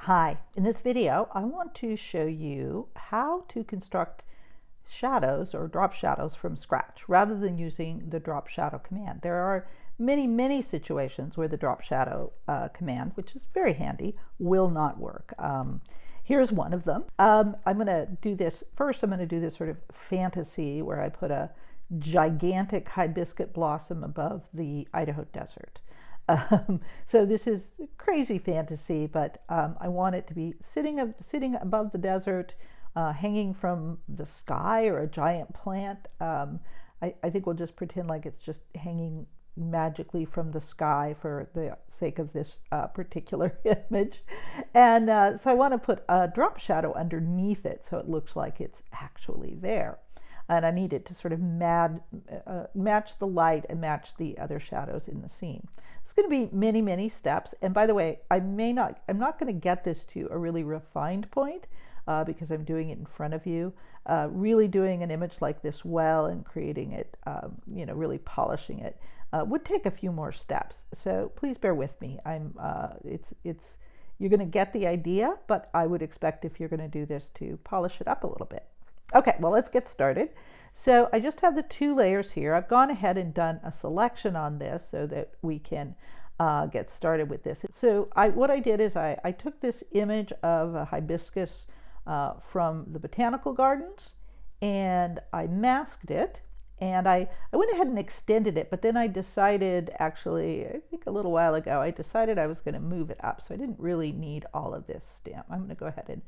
Hi, in this video I want to show you how to construct shadows or drop shadows from scratch rather than using the drop shadow command. There are many situations where the drop shadow command, which is very handy, will not work. Here's one of them. I'm going to do this first. I'm going to do this sort of fantasy where I put a gigantic hibiscus blossom above the Idaho desert. So this is crazy fantasy, but I want it to be sitting above the desert, hanging from the sky or a giant plant. I think we'll just pretend like it's just hanging magically from the sky for the sake of this particular image. And so I want to put a drop shadow underneath it so it looks like it's actually there. And I need it to sort of match the light and match the other shadows in the scene. It's going to be many steps. And by the way, I'm not going to get this to a really refined point because I'm doing it in front of you. Really doing an image like this well and creating it, really polishing it would take a few more steps. So please bear with me. You're going to get the idea, but I would expect if you're going to do this to polish it up a little bit. Okay, well, let's get started. So I just have the two layers here. I've gone ahead and done a selection on this so that we can get started with this. So what I did is I took this image of a hibiscus from the botanical gardens and I masked it, and I went ahead and extended it, but then I decided, actually, I think a little while ago, I decided I was going to move it up. So I didn't really need all of this stem. I'm going to go ahead and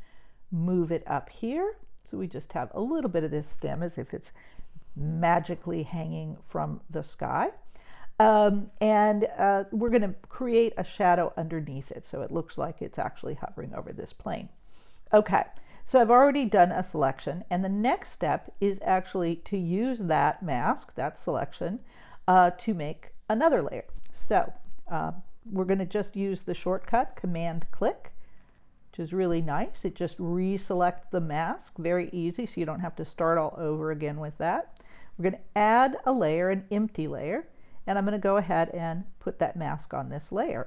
move it up here. So we just have a little bit of this stem as if it's magically hanging from the sky. We're going to create a shadow underneath it so it looks like it's actually hovering over this plane. Okay, so I've already done a selection, and the next step is actually to use that mask, that selection, to make another layer. So we're going to just use the shortcut Command-click, which is really nice. It just reselects the mask, very easy, so you don't have to start all over again with that. We're going to add a layer, an empty layer, and I'm going to go ahead and put that mask on this layer.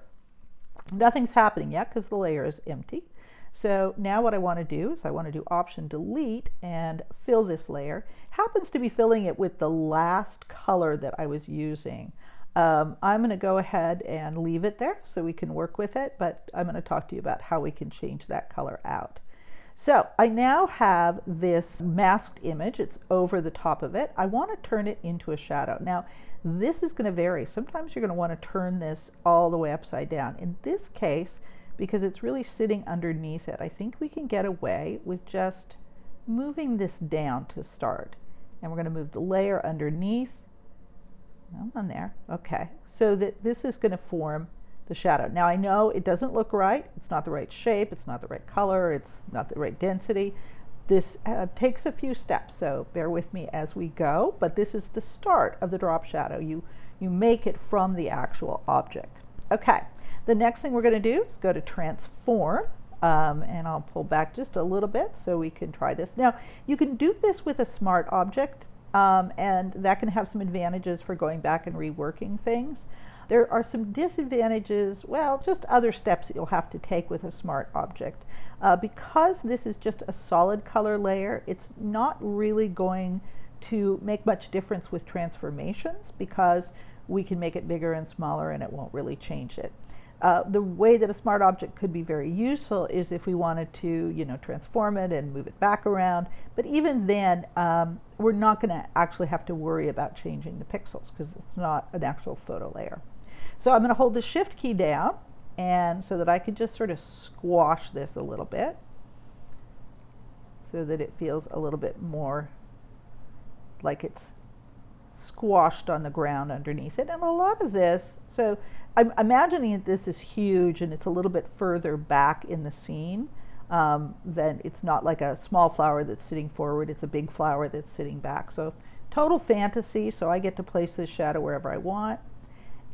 Nothing's happening yet because the layer is empty. So now what I want to do is I want to do Option Delete and fill this layer. Happens to be filling it with the last color that I was using. I'm going to go ahead and leave it there so we can work with it, but I'm going to talk to you about how we can change that color out. So I now have this masked image. It's over the top of it. I want to turn it into a shadow. Now, this is going to vary. Sometimes you're going to want to turn this all the way upside down. In this case, because it's really sitting underneath it, I think we can get away with just moving this down to start. And we're going to move the layer underneath. On there. Okay, so that this is going to form the shadow. Now I know it doesn't look right. It's not the right shape. It's not the right color. It's not the right density. This takes a few steps, so bear with me as we go. But this is the start of the drop shadow. You make it from the actual object. Okay, the next thing we're going to do is go to Transform. And I'll pull back just a little bit so we can try this. Now, you can do this with a smart object. And that can have some advantages for going back and reworking things. There are some disadvantages, well, just other steps that you'll have to take with a smart object. Because this is just a solid color layer, it's not really going to make much difference with transformations because we can make it bigger and smaller and it won't really change it. The way that a smart object could be very useful is if we wanted to, transform it and move it back around. But even then, we're not going to actually have to worry about changing the pixels because it's not an actual photo layer. So I'm going to hold the Shift key down, and so that I can just sort of squash this a little bit so that it feels a little bit more like it's squashed on the ground underneath it. And a lot of this, so I'm imagining that this is huge and it's a little bit further back in the scene. Then it's not like a small flower that's sitting forward, it's a big flower that's sitting back. So total fantasy, so I get to place this shadow wherever I want.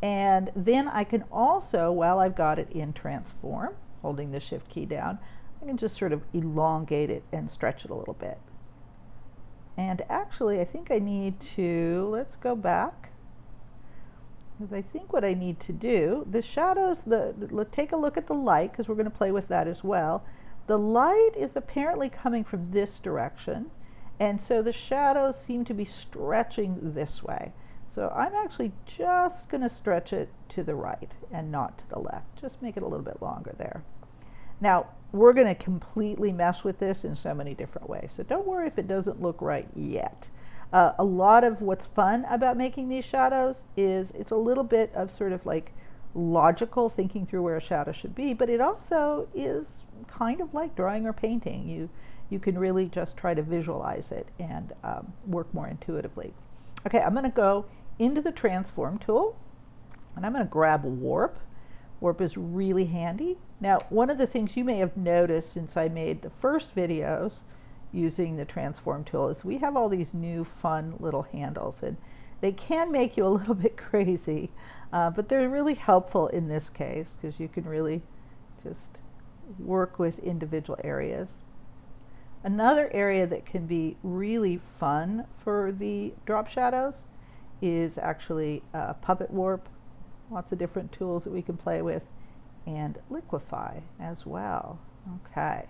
And then I can also, while I've got it in Transform, holding the Shift key down, I can just sort of elongate it and stretch it a little bit. And actually, I think I need to, let's go back. because I think what I need to do, the shadows, take a look at the light, because we're going to play with that as well. The light is apparently coming from this direction, and so the shadows seem to be stretching this way. So I'm actually just going to stretch it to the right and not to the left. Just make it a little bit longer there. Now, we're going to completely mess with this in so many different ways, so don't worry if it doesn't look right yet. A lot of what's fun about making these shadows is it's a little bit of sort of like logical thinking through where a shadow should be, but it also is kind of like drawing or painting. You can really just try to visualize it and work more intuitively. Okay, I'm going to go into the transform tool, and I'm going to grab warp. Warp is really handy. Now, one of the things you may have noticed since I made the first videos using the transform tool is we have all these new fun little handles, and they can make you a little bit crazy, but they're really helpful in this case because you can really just work with individual areas. Another area that can be really fun for the drop shadows is actually puppet warp, lots of different tools that we can play with, and Liquify as well. Okay.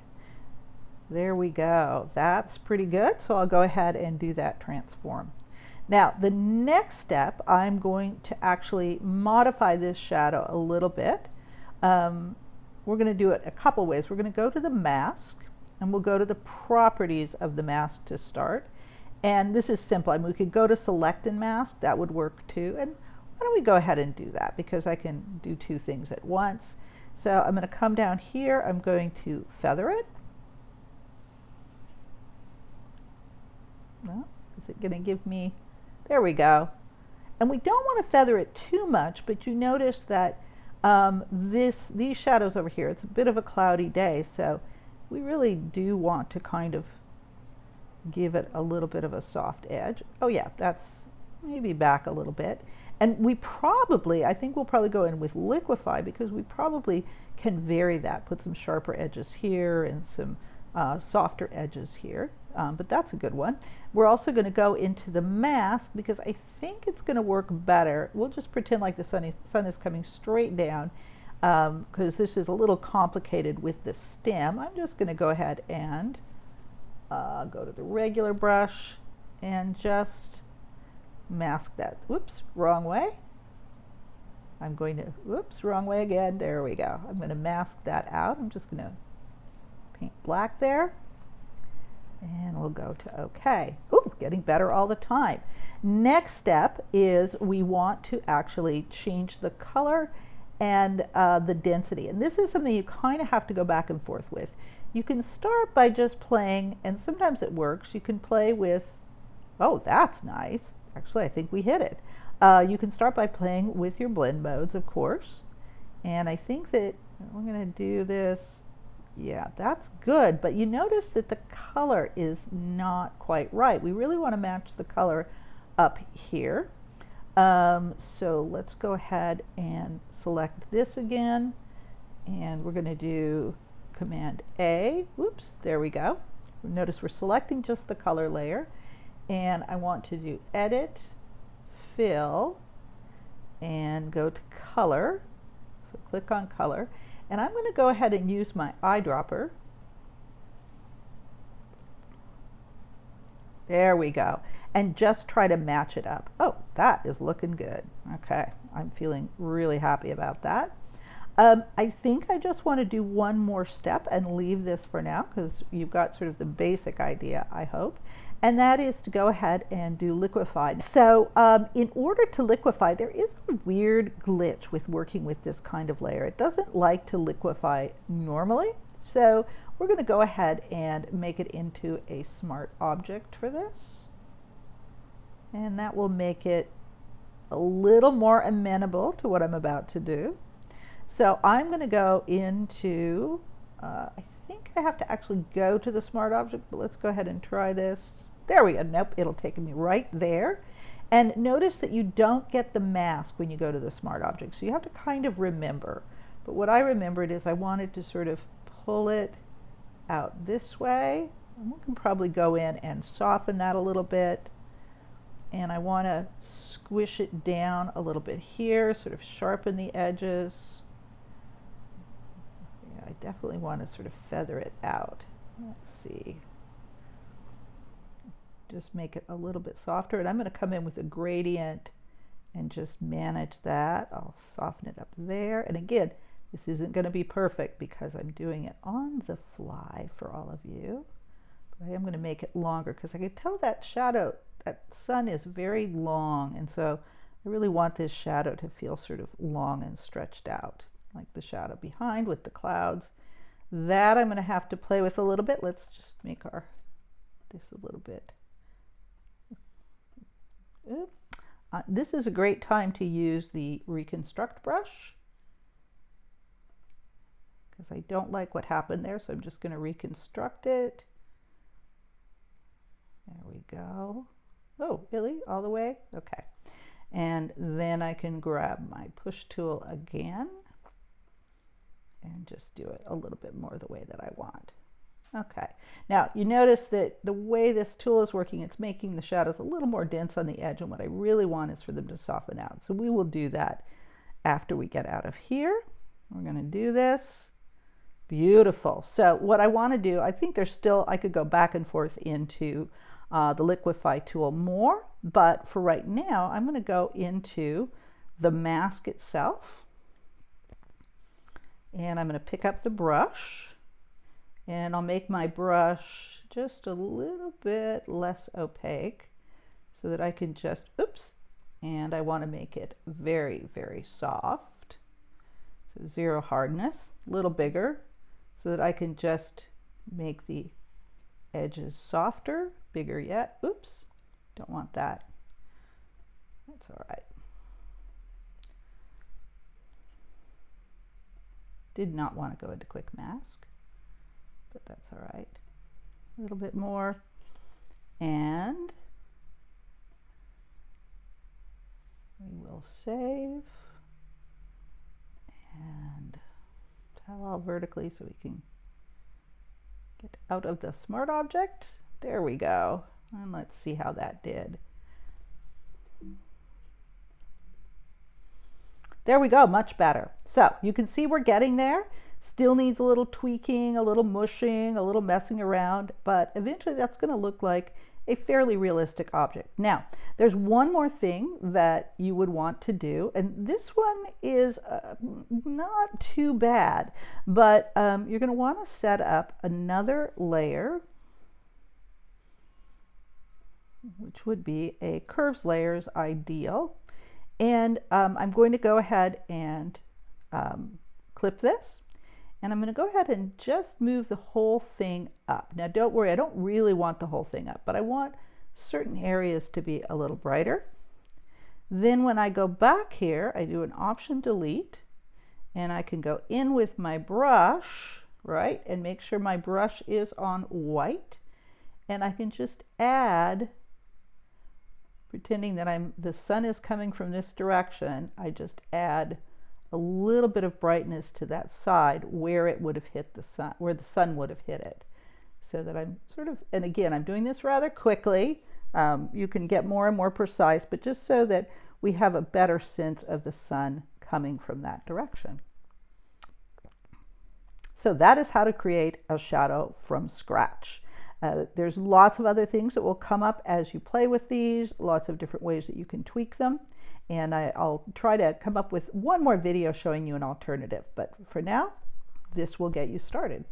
There we go. That's pretty good. So I'll go ahead and do that transform. Now, the next step, I'm going to actually modify this shadow a little bit. We're going to do it a couple ways. We're going to go to the mask, and we'll go to the properties of the mask to start. And this is simple. I mean, we could go to select and mask. That would work too. And why don't we go ahead and do that, because I can do two things at once. So I'm going to come down here. I'm going to feather it. Well, is it going to give me, there we go. And we don't want to feather it too much, but you notice that these shadows over here, it's a bit of a cloudy day, so we really do want to kind of give it a little bit of a soft edge. Oh yeah, that's maybe back a little bit. And we probably, I think we'll probably go in with Liquify, because we probably can vary that, put some sharper edges here and some softer edges here. But that's a good one. We're also going to go into the mask because I think it's going to work better. We'll just pretend like the sun is coming straight down because this is a little complicated with the stem. I'm just going to go ahead and go to the regular brush and just mask that. Whoops, wrong way. I'm going to, whoops, wrong way again. There we go. I'm going to mask that out. I'm just going to paint black there. And we'll go to OK. Ooh, getting better all the time. Next step is we want to actually change the color and the density. And this is something you kind of have to go back and forth with. You can start by just playing, and sometimes it works. You can play with, oh, that's nice. Actually, I think we hit it. You can start by playing with your blend modes, of course. And I think that we're going to do this. Yeah, that's good, but you notice that the color is not quite right. We really want to match the color up here. So let's go ahead and select this again, and we're going to do Command A. Whoops, there we go. Notice we're selecting just the color layer, and I want to do Edit, Fill, and go to Color. So click on Color. And I'm going to go ahead and use my eyedropper. There we go. And just try to match it up. Oh, that is looking good. Okay, I'm feeling really happy about that. I think I just want to do one more step and leave this for now because you've got sort of the basic idea, I hope. And that is to go ahead and do Liquify. So in order to liquefy, there is a weird glitch with working with this kind of layer. It doesn't like to liquefy normally. So we're going to go ahead and make it into a smart object for this. And that will make it a little more amenable to what I'm about to do. So I'm going to go into, I think I have to actually go to the smart object, but let's go ahead and try this. There we go. Nope, it'll take me right there. And notice that you don't get the mask when you go to the smart object. So you have to kind of remember. But what I remembered is I wanted to sort of pull it out this way. And we can probably go in and soften that a little bit. And I want to squish it down a little bit here, sort of sharpen the edges. Yeah, I definitely want to sort of feather it out. Let's see. Just make it a little bit softer. And I'm going to come in with a gradient and just manage that. I'll soften it up there. And again, this isn't going to be perfect because I'm doing it on the fly for all of you. But I am going to make it longer because I can tell that shadow, that sun is very long. And so I really want this shadow to feel sort of long and stretched out, like the shadow behind with the clouds. That I'm going to have to play with a little bit. Let's just make this a little bit. This is a great time to use the Reconstruct brush because I don't like what happened there, so I'm just going to reconstruct it. There we go. Oh, really? All the way? Okay. And then I can grab my push tool again and just do it a little bit more the way that I want. Okay, now you notice that the way this tool is working, it's making the shadows a little more dense on the edge, and what I really want is for them to soften out. So we will do that after we get out of here. We're going to do this. Beautiful. So what I want to do, I think there's still, I could go back and forth into the Liquify tool more, but for right now, I'm going to go into the mask itself, and I'm going to pick up the brush. And I'll make my brush just a little bit less opaque so that I can just, oops, and I want to make it very, very soft. So 0 hardness, a little bigger, so that I can just make the edges softer, bigger yet. Oops, don't want that. That's all right. Did not want to go into quick mask, but that's all right. A little bit more, and we will save and tile all vertically so we can get out of the smart object. There we go. And let's see how that did. There we go, much better. So you can see we're getting there. Still needs a little tweaking, a little mushing, a little messing around, but eventually that's going to look like a fairly realistic object. Now, there's one more thing that you would want to do, and this one is not too bad, but you're going to want to set up another layer, which would be a curves layer is ideal. And I'm going to go ahead and clip this. And I'm going to go ahead and just move the whole thing up. Now don't worry, I don't really want the whole thing up, but I want certain areas to be a little brighter. Then when I go back here, I do an Option Delete, and I can go in with my brush, right, and make sure my brush is on white. And I can just add, pretending that the sun is coming from this direction, I just add a little bit of brightness to that side where it would have hit the sun, where the sun would have hit it. So that I'm sort of, and again, I'm doing this rather quickly. You can get more and more precise, but just so that we have a better sense of the sun coming from that direction. So that is how to create a shadow from scratch. There's lots of other things that will come up as you play with these, lots of different ways that you can tweak them. And I'll try to come up with one more video showing you an alternative. But for now, this will get you started.